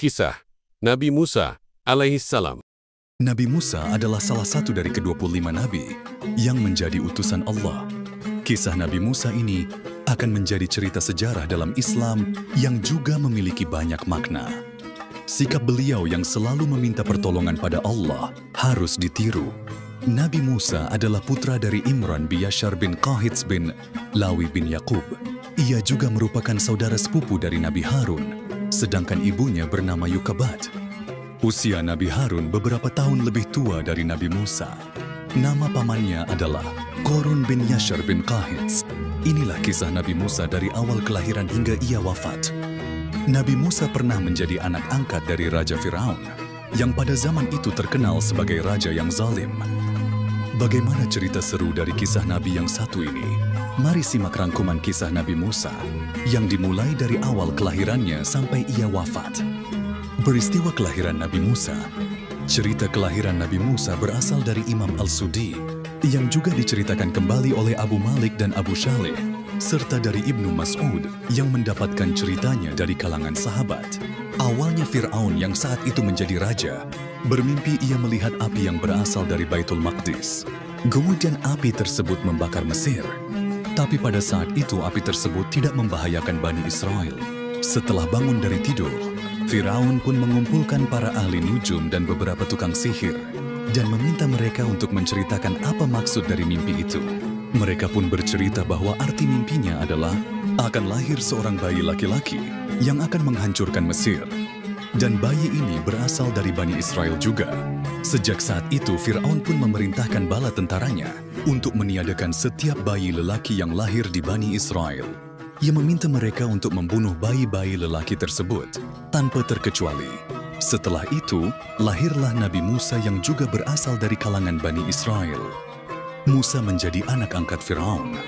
Kisah Nabi Musa alaihissalam. Nabi Musa adalah salah satu dari ke-25 Nabi yang menjadi utusan Allah. Kisah Nabi Musa ini akan menjadi cerita sejarah dalam Islam yang juga memiliki banyak makna. Sikap beliau yang selalu meminta pertolongan pada Allah harus ditiru. Nabi Musa adalah putra dari Imran bin Yashar bin Qahits bin Lawi bin Yaqub. Ia juga merupakan saudara sepupu dari Nabi Harun, sedangkan ibunya bernama Yukabat. Usia Nabi Harun beberapa tahun lebih tua dari Nabi Musa. Nama pamannya adalah Qarun bin Yashar bin Qahits. Inilah kisah Nabi Musa dari awal kelahiran hingga ia wafat. Nabi Musa pernah menjadi anak angkat dari Raja Firaun, yang pada zaman itu terkenal sebagai raja yang zalim. Bagaimana cerita seru dari kisah Nabi yang satu ini? Mari simak rangkuman kisah Nabi Musa yang dimulai dari awal kelahirannya sampai ia wafat. Peristiwa kelahiran Nabi Musa. Cerita kelahiran Nabi Musa berasal dari Imam Al-Sudi yang juga diceritakan kembali oleh Abu Malik dan Abu Shalih, serta dari Ibnu Mas'ud yang mendapatkan ceritanya dari kalangan sahabat. Awalnya Fir'aun yang saat itu menjadi raja, bermimpi ia melihat api yang berasal dari Baitul Maqdis. Kemudian api tersebut membakar Mesir. Tapi pada saat itu api tersebut tidak membahayakan Bani Israel. Setelah bangun dari tidur, Firaun pun mengumpulkan para ahli nujum dan beberapa tukang sihir dan meminta mereka untuk menceritakan apa maksud dari mimpi itu. Mereka pun bercerita bahwa arti mimpinya adalah akan lahir seorang bayi laki-laki yang akan menghancurkan Mesir. Dan bayi ini berasal dari Bani Israel juga. Sejak saat itu, Fir'aun pun memerintahkan bala tentaranya untuk meniadakan setiap bayi lelaki yang lahir di Bani Israel. Ia meminta mereka untuk membunuh bayi-bayi lelaki tersebut tanpa terkecuali. Setelah itu, lahirlah Nabi Musa yang juga berasal dari kalangan Bani Israel. Musa menjadi anak angkat Fir'aun.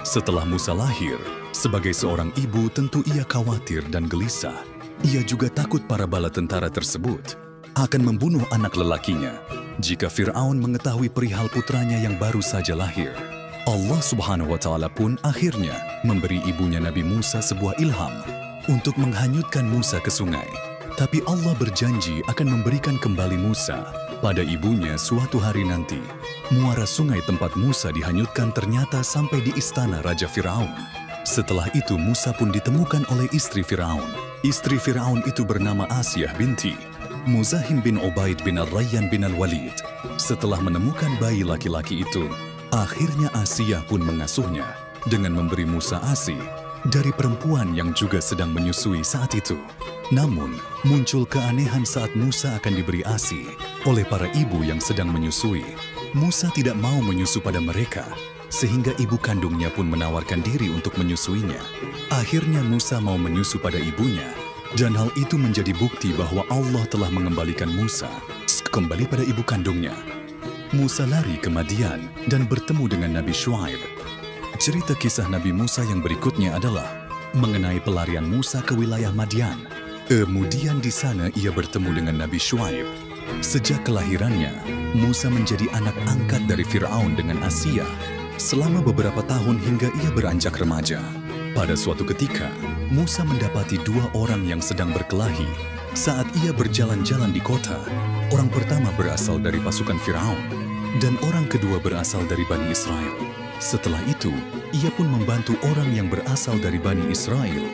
Setelah Musa lahir, sebagai seorang ibu tentu ia khawatir dan gelisah. Ia juga takut para bala tentara tersebut akan membunuh anak lelakinya jika Fir'aun mengetahui perihal putranya yang baru saja lahir. Allah Subhanahu wa Ta'ala pun akhirnya memberi ibunya Nabi Musa sebuah ilham untuk menghanyutkan Musa ke sungai. Tapi Allah berjanji akan memberikan kembali Musa pada ibunya suatu hari nanti. Muara sungai tempat Musa dihanyutkan ternyata sampai di istana Raja Fir'aun. Setelah itu Musa pun ditemukan oleh istri Fir'aun. Istri Fir'aun itu bernama Asiyah binti Muzahim bin Ubaid bin Al-Rayyan bin Al-Walid. Setelah menemukan bayi laki-laki itu, akhirnya Asiyah pun mengasuhnya dengan memberi Musa ASI dari perempuan yang juga sedang menyusui saat itu. Namun, muncul keanehan saat Musa akan diberi ASI oleh para ibu yang sedang menyusui. Musa tidak mau menyusu pada mereka, sehingga ibu kandungnya pun menawarkan diri untuk menyusuinya. Akhirnya Musa mau menyusu pada ibunya, dan hal itu menjadi bukti bahwa Allah telah mengembalikan Musa kembali pada ibu kandungnya. Musa lari ke Madian dan bertemu dengan Nabi Syuaib. Cerita kisah Nabi Musa yang berikutnya adalah mengenai pelarian Musa ke wilayah Madian. Kemudian di sana ia bertemu dengan Nabi Syuaib. Sejak kelahirannya, Musa menjadi anak angkat dari Fir'aun dengan Asiyah selama beberapa tahun hingga ia beranjak remaja. Pada suatu ketika, Musa mendapati dua orang yang sedang berkelahi. Saat ia berjalan-jalan di kota, orang pertama berasal dari pasukan Fir'aun dan orang kedua berasal dari Bani Israel. Setelah itu, ia pun membantu orang yang berasal dari Bani Israel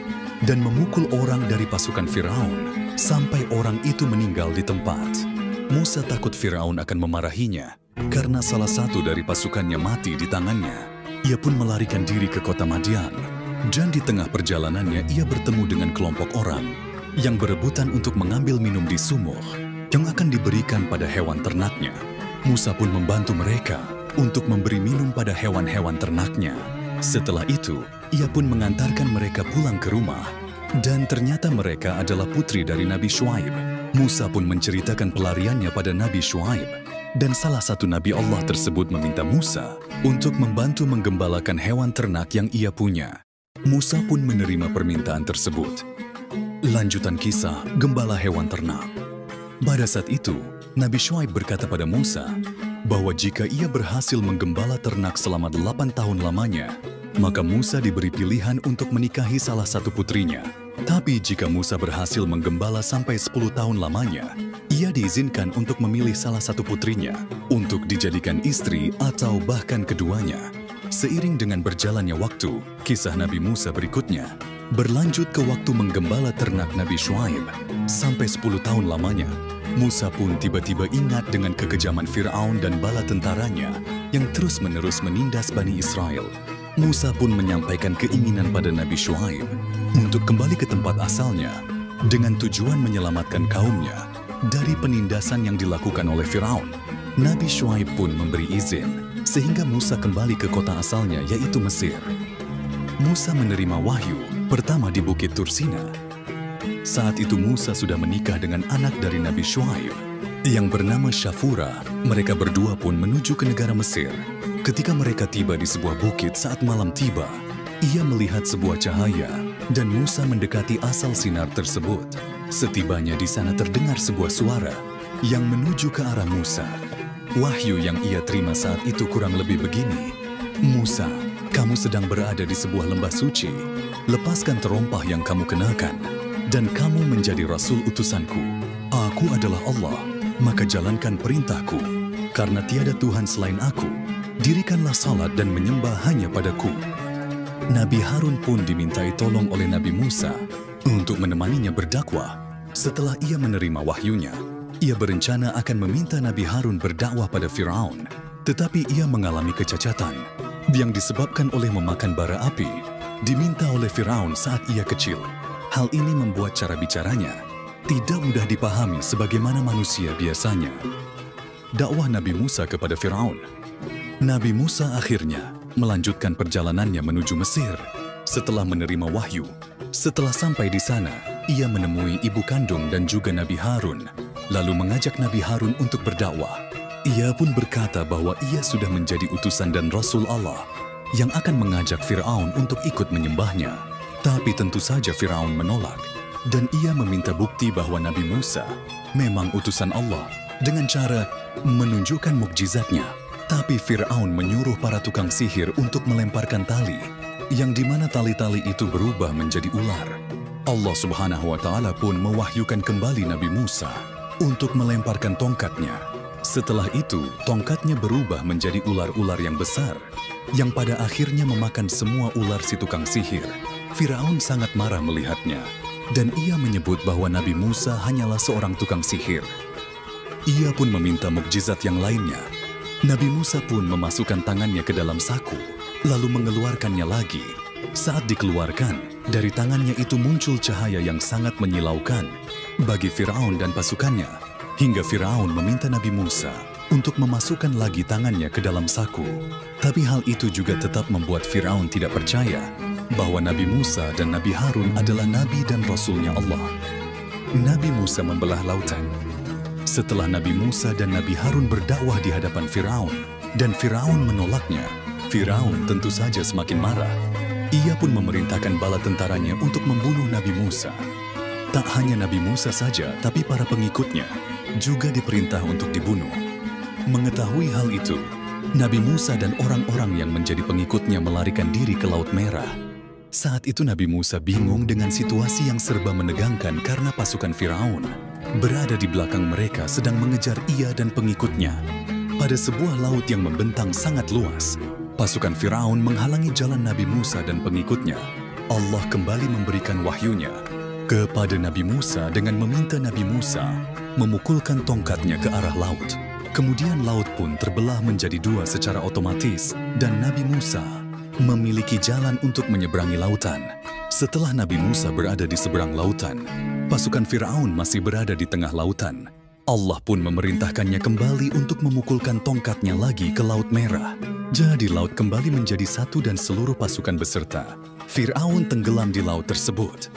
dan memukul orang dari pasukan Fir'aun sampai orang itu meninggal di tempat. Musa takut Fir'aun akan memarahinya karena salah satu dari pasukannya mati di tangannya. Ia pun melarikan diri ke kota Madian. Dan di tengah perjalanannya ia bertemu dengan kelompok orang yang berebutan untuk mengambil minum di sumur yang akan diberikan pada hewan ternaknya. Musa pun membantu mereka untuk memberi minum pada hewan-hewan ternaknya. Setelah itu, ia pun mengantarkan mereka pulang ke rumah. Dan ternyata mereka adalah putri dari Nabi Syuaib. Musa pun menceritakan pelariannya pada Nabi Syuaib. Dan salah satu Nabi Allah tersebut meminta Musa untuk membantu menggembalakan hewan ternak yang ia punya. Musa pun menerima permintaan tersebut. Lanjutan kisah gembala hewan ternak. Pada saat itu, Nabi Syuaib berkata pada Musa bahwa jika ia berhasil menggembala ternak selama 8 tahun lamanya, maka Musa diberi pilihan untuk menikahi salah satu putrinya. Tapi jika Musa berhasil menggembala sampai 10 tahun lamanya, ia diizinkan untuk memilih salah satu putrinya untuk dijadikan istri atau bahkan keduanya. Seiring dengan berjalannya waktu, kisah Nabi Musa berikutnya berlanjut ke waktu menggembala ternak Nabi Syuaib. Sampai 10 tahun lamanya, Musa pun tiba-tiba ingat dengan kekejaman Fir'aun dan bala tentaranya yang terus-menerus menindas Bani Israel. Musa pun menyampaikan keinginan pada Nabi Syuaib untuk kembali ke tempat asalnya dengan tujuan menyelamatkan kaumnya dari penindasan yang dilakukan oleh Fir'aun. Nabi Syuaib pun memberi izin sehingga Musa kembali ke kota asalnya, yaitu Mesir. Musa menerima wahyu pertama di Bukit Tursina. Saat itu Musa sudah menikah dengan anak dari Nabi Syuaib yang bernama Syafura. Mereka berdua pun menuju ke negara Mesir. Ketika mereka tiba di sebuah bukit saat malam tiba, ia melihat sebuah cahaya dan Musa mendekati asal sinar tersebut. Setibanya di sana terdengar sebuah suara yang menuju ke arah Musa. Wahyu yang ia terima saat itu kurang lebih begini. Musa, kamu sedang berada di sebuah lembah suci. Lepaskan terompah yang kamu kenakan dan kamu menjadi rasul utusanku. Aku adalah Allah, maka jalankan perintahku. Karena tiada Tuhan selain aku, dirikanlah salat dan menyembah hanya padaku. Nabi Harun pun dimintai tolong oleh Nabi Musa untuk menemaninya berdakwah. Setelah ia menerima wahyunya, ia berencana akan meminta Nabi Harun berdakwah pada Fir'aun. Tetapi ia mengalami kecacatan yang disebabkan oleh memakan bara api diminta oleh Fir'aun saat ia kecil. Hal ini membuat cara bicaranya tidak mudah dipahami sebagaimana manusia biasanya. Dakwah Nabi Musa kepada Fir'aun. Nabi Musa akhirnya melanjutkan perjalanannya menuju Mesir setelah menerima wahyu. Setelah sampai di sana, ia menemui ibu kandung dan juga Nabi Harun, lalu mengajak Nabi Harun untuk berdakwah. Ia pun berkata bahwa ia sudah menjadi utusan dan Rasul Allah yang akan mengajak Fir'aun untuk ikut menyembahnya. Tapi tentu saja Fir'aun menolak dan ia meminta bukti bahwa Nabi Musa memang utusan Allah dengan cara menunjukkan mukjizatnya. Tapi Fir'aun menyuruh para tukang sihir untuk melemparkan tali, yang dimana tali-tali itu berubah menjadi ular. Allah Subhanahu wa Ta'ala pun mewahyukan kembali Nabi Musa untuk melemparkan tongkatnya. Setelah itu, tongkatnya berubah menjadi ular-ular yang besar, yang pada akhirnya memakan semua ular si tukang sihir. Firaun sangat marah melihatnya, dan ia menyebut bahwa Nabi Musa hanyalah seorang tukang sihir. Ia pun meminta mukjizat yang lainnya. Nabi Musa pun memasukkan tangannya ke dalam saku, lalu mengeluarkannya lagi. Saat dikeluarkan, dari tangannya itu muncul cahaya yang sangat menyilaukan bagi Firaun dan pasukannya, hingga Firaun meminta Nabi Musa untuk memasukkan lagi tangannya ke dalam saku. Tapi hal itu juga tetap membuat Firaun tidak percaya bahwa Nabi Musa dan Nabi Harun adalah Nabi dan Rasulnya Allah. Nabi Musa membelah lautan. Setelah Nabi Musa dan Nabi Harun berdakwah di hadapan Firaun, dan Firaun menolaknya, Firaun tentu saja semakin marah. Ia pun memerintahkan bala tentaranya untuk membunuh Nabi Musa. Tak hanya Nabi Musa saja, tapi para pengikutnya juga diperintah untuk dibunuh. Mengetahui hal itu, Nabi Musa dan orang-orang yang menjadi pengikutnya melarikan diri ke Laut Merah. Saat itu Nabi Musa bingung dengan situasi yang serba menegangkan karena pasukan Firaun berada di belakang mereka sedang mengejar ia dan pengikutnya. Pada sebuah laut yang membentang sangat luas, pasukan Firaun menghalangi jalan Nabi Musa dan pengikutnya. Allah kembali memberikan wahyunya kepada Nabi Musa dengan meminta Nabi Musa memukulkan tongkatnya ke arah laut. Kemudian laut pun terbelah menjadi dua secara otomatis dan Nabi Musa memiliki jalan untuk menyeberangi lautan. Setelah Nabi Musa berada di seberang lautan, pasukan Firaun masih berada di tengah lautan. Allah pun memerintahkannya kembali untuk memukulkan tongkatnya lagi ke Laut Merah. Jadi laut kembali menjadi satu dan seluruh pasukan beserta Firaun tenggelam di laut tersebut.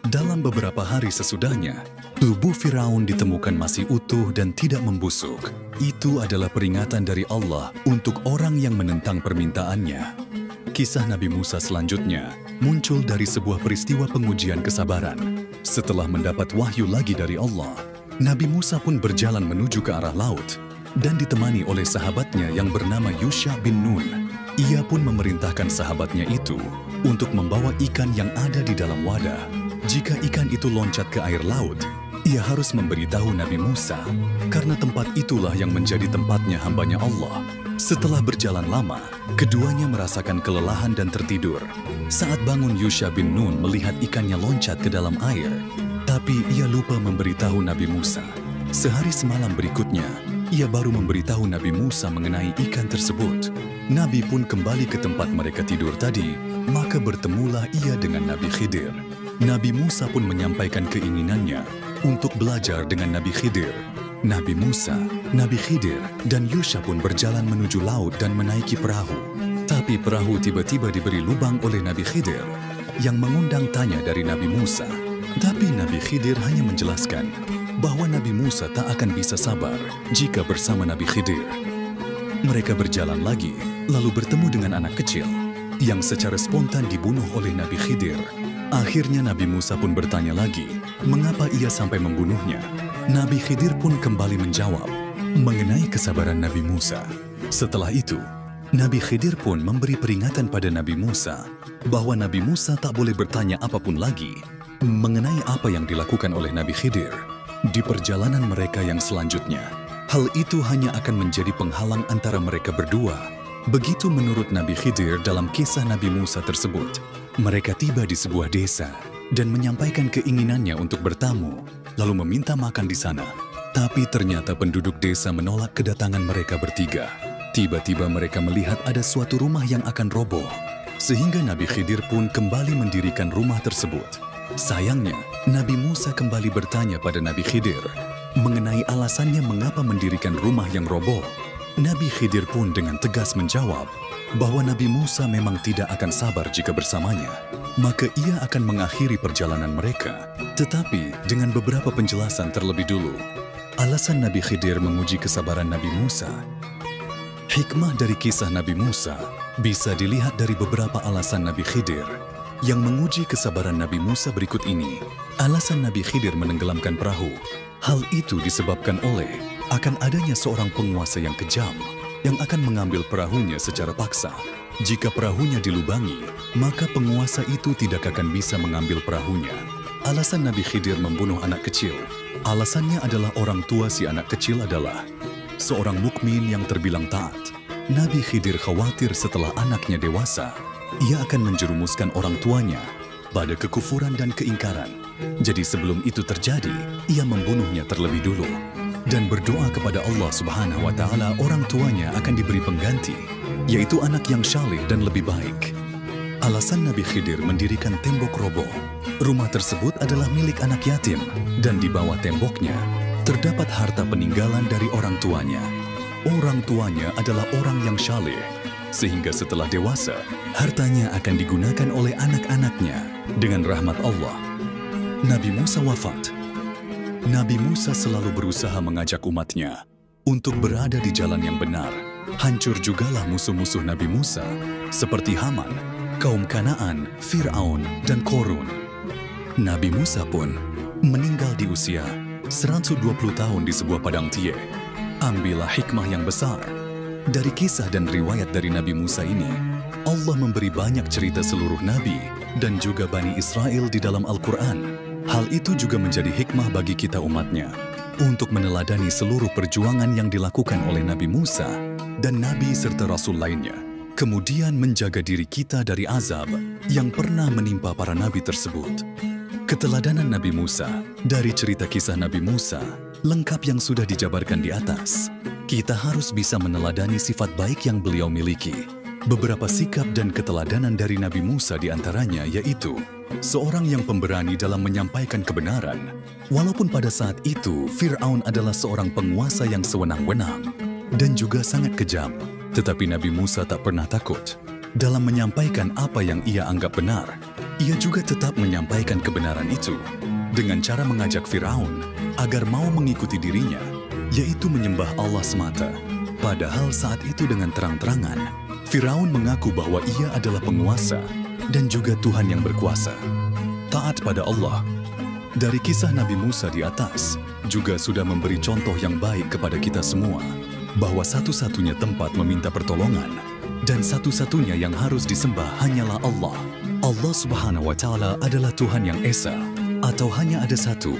Dalam beberapa hari sesudahnya, tubuh Firaun ditemukan masih utuh dan tidak membusuk. Itu adalah peringatan dari Allah untuk orang yang menentang permintaannya. Kisah Nabi Musa selanjutnya muncul dari sebuah peristiwa pengujian kesabaran. Setelah mendapat wahyu lagi dari Allah, Nabi Musa pun berjalan menuju ke arah laut dan ditemani oleh sahabatnya yang bernama Yusha bin Nun. Ia pun memerintahkan sahabatnya itu untuk membawa ikan yang ada di dalam wadah. Jika ikan itu loncat ke air laut, ia harus memberitahu Nabi Musa, karena tempat itulah yang menjadi tempatnya hambanya Allah. Setelah berjalan lama, keduanya merasakan kelelahan dan tertidur. Saat bangun, Yusha bin Nun melihat ikannya loncat ke dalam air, tapi ia lupa memberitahu Nabi Musa. Sehari semalam berikutnya, ia baru memberitahu Nabi Musa mengenai ikan tersebut. Nabi pun kembali ke tempat mereka tidur tadi, maka bertemulah ia dengan Nabi Khidir. Nabi Musa pun menyampaikan keinginannya untuk belajar dengan Nabi Khidir. Nabi Musa, Nabi Khidir, dan Yusha pun berjalan menuju laut dan menaiki perahu. Tapi perahu tiba-tiba diberi lubang oleh Nabi Khidir, yang mengundang tanya dari Nabi Musa. Tapi Nabi Khidir hanya menjelaskan bahwa Nabi Musa tak akan bisa sabar jika bersama Nabi Khidir. Mereka berjalan lagi, lalu bertemu dengan anak kecil, yang secara spontan dibunuh oleh Nabi Khidir. Akhirnya Nabi Musa pun bertanya lagi, mengapa ia sampai membunuhnya? Nabi Khidir pun kembali menjawab mengenai kesabaran Nabi Musa. Setelah itu, Nabi Khidir pun memberi peringatan pada Nabi Musa bahwa Nabi Musa tak boleh bertanya apapun lagi mengenai apa yang dilakukan oleh Nabi Khidir di perjalanan mereka yang selanjutnya. Hal itu hanya akan menjadi penghalang antara mereka berdua. Begitu menurut Nabi Khidir dalam kisah Nabi Musa tersebut. Mereka tiba di sebuah desa dan menyampaikan keinginannya untuk bertamu, lalu meminta makan di sana. Tapi ternyata penduduk desa menolak kedatangan mereka bertiga. Tiba-tiba mereka melihat ada suatu rumah yang akan roboh, sehingga Nabi Khidir pun kembali mendirikan rumah tersebut. Sayangnya, Nabi Musa kembali bertanya pada Nabi Khidir mengenai alasannya mengapa mendirikan rumah yang roboh. Nabi Khidir pun dengan tegas menjawab bahwa Nabi Musa memang tidak akan sabar jika bersamanya, maka ia akan mengakhiri perjalanan mereka, tetapi dengan beberapa penjelasan terlebih dulu. Alasan Nabi Khidir menguji kesabaran Nabi Musa. Hikmah dari kisah Nabi Musa bisa dilihat dari beberapa alasan Nabi Khidir yang menguji kesabaran Nabi Musa berikut ini. Alasan Nabi Khidir menenggelamkan perahu. Hal itu disebabkan oleh akan adanya seorang penguasa yang kejam yang akan mengambil perahunya secara paksa. Jika perahunya dilubangi, maka penguasa itu tidak akan bisa mengambil perahunya. Alasan Nabi Khidir membunuh anak kecil. Alasannya adalah orang tua si anak kecil adalah seorang mukmin yang terbilang taat. Nabi Khidir khawatir setelah anaknya dewasa, ia akan menjerumuskan orang tuanya pada kekufuran dan keingkaran. Jadi sebelum itu terjadi, ia membunuhnya terlebih dulu dan berdoa kepada Allah Subhanahu wa Ta'ala orang tuanya akan diberi pengganti, yaitu anak yang saleh dan lebih baik. Alasan Nabi Khidir mendirikan tembok roboh. Rumah tersebut adalah milik anak yatim dan di bawah temboknya terdapat harta peninggalan dari orang tuanya. Orang tuanya adalah orang yang saleh, sehingga setelah dewasa, hartanya akan digunakan oleh anak-anaknya dengan rahmat Allah. Nabi Musa wafat. Nabi Musa selalu berusaha mengajak umatnya untuk berada di jalan yang benar. Hancur jugalah musuh-musuh Nabi Musa, seperti Haman, kaum Kanaan, Fir'aun, dan Korun. Nabi Musa pun meninggal di usia 120 tahun di sebuah padang tie. Ambillah hikmah yang besar dari kisah dan riwayat dari Nabi Musa ini. Allah memberi banyak cerita seluruh Nabi dan juga Bani Israel di dalam Al-Quran. Hal itu juga menjadi hikmah bagi kita umatnya untuk meneladani seluruh perjuangan yang dilakukan oleh Nabi Musa dan Nabi serta Rasul lainnya. Kemudian menjaga diri kita dari azab yang pernah menimpa para Nabi tersebut. Keteladanan Nabi Musa dari cerita kisah Nabi Musa lengkap yang sudah dijabarkan di atas. Kita harus bisa meneladani sifat baik yang beliau miliki. Beberapa sikap dan keteladanan dari Nabi Musa diantaranya yaitu seorang yang pemberani dalam menyampaikan kebenaran. Walaupun pada saat itu Fir'aun adalah seorang penguasa yang sewenang-wenang dan juga sangat kejam, tetapi Nabi Musa tak pernah takut. Dalam menyampaikan apa yang ia anggap benar, ia juga tetap menyampaikan kebenaran itu dengan cara mengajak Fir'aun agar mau mengikuti dirinya, yaitu menyembah Allah semata. Padahal saat itu dengan terang-terangan, Fir'aun mengaku bahwa ia adalah penguasa dan juga Tuhan yang berkuasa. Taat pada Allah. Dari kisah Nabi Musa di atas, juga sudah memberi contoh yang baik kepada kita semua, bahwa satu-satunya tempat meminta pertolongan dan satu-satunya yang harus disembah hanyalah Allah. Allah Subhanahu wa Ta'ala adalah Tuhan yang Esa, Atau hanya ada satu?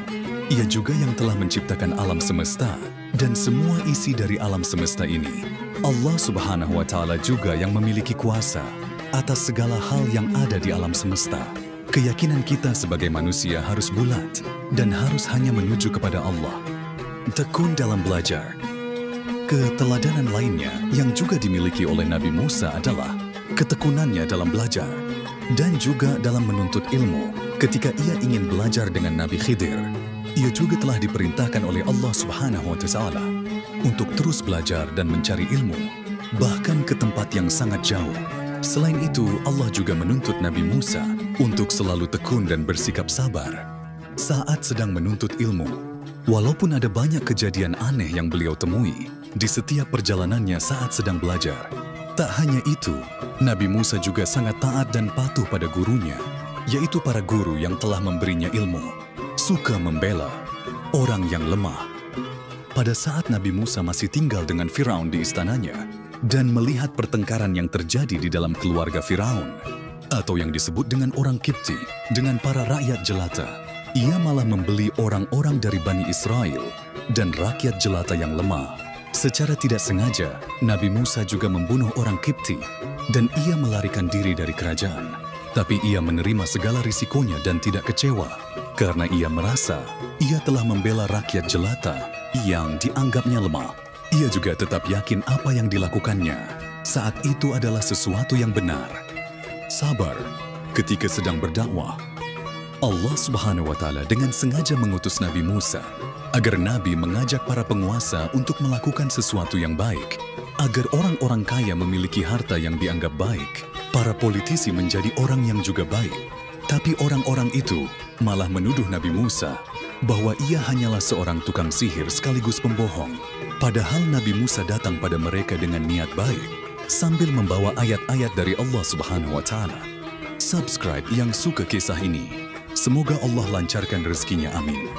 Ia juga yang telah menciptakan alam semesta dan semua isi dari alam semesta ini. Allah Subhanahu wa Ta'ala juga yang memiliki kuasa atas segala hal yang ada di alam semesta. Keyakinan kita sebagai manusia harus bulat dan harus hanya menuju kepada Allah. Tekun dalam belajar. Keteladanan lainnya yang juga dimiliki oleh Nabi Musa adalah ketekunannya dalam belajar dan juga dalam menuntut ilmu. Ketika ia ingin belajar dengan Nabi Khidir, ia juga telah diperintahkan oleh Allah Subhanahu wa Ta'ala untuk terus belajar dan mencari ilmu, bahkan ke tempat yang sangat jauh. Selain itu, Allah juga menuntut Nabi Musa untuk selalu tekun dan bersikap sabar saat sedang menuntut ilmu. Walaupun ada banyak kejadian aneh yang beliau temui di setiap perjalanannya saat sedang belajar. Tak hanya itu, Nabi Musa juga sangat taat dan patuh pada gurunya, yaitu para guru yang telah memberinya ilmu. Suka membela orang yang lemah. Pada saat Nabi Musa masih tinggal dengan Firaun di istananya dan melihat pertengkaran yang terjadi di dalam keluarga Firaun, atau yang disebut dengan orang Kipti, dengan para rakyat jelata, ia malah membeli orang-orang dari Bani Israel dan rakyat jelata yang lemah. Secara tidak sengaja, Nabi Musa juga membunuh orang Kipti dan ia melarikan diri dari kerajaan. Tapi ia menerima segala risikonya dan tidak kecewa karena ia merasa ia telah membela rakyat jelata yang dianggapnya lemah. Ia juga tetap yakin apa yang dilakukannya saat itu adalah sesuatu yang benar. Sabar ketika sedang berdakwah. Allah Subhanahu wa Ta'ala dengan sengaja mengutus Nabi Musa agar Nabi mengajak para penguasa untuk melakukan sesuatu yang baik, agar orang-orang kaya memiliki harta yang dianggap baik, para politisi menjadi orang yang juga baik. Tapi orang-orang itu malah menuduh Nabi Musa bahwa ia hanyalah seorang tukang sihir sekaligus pembohong. Padahal Nabi Musa datang pada mereka dengan niat baik, sambil membawa ayat-ayat dari Allah Subhanahu wa Ta'ala. Subscribe yang suka kisah ini. Semoga Allah lancarkan rezekinya, amin.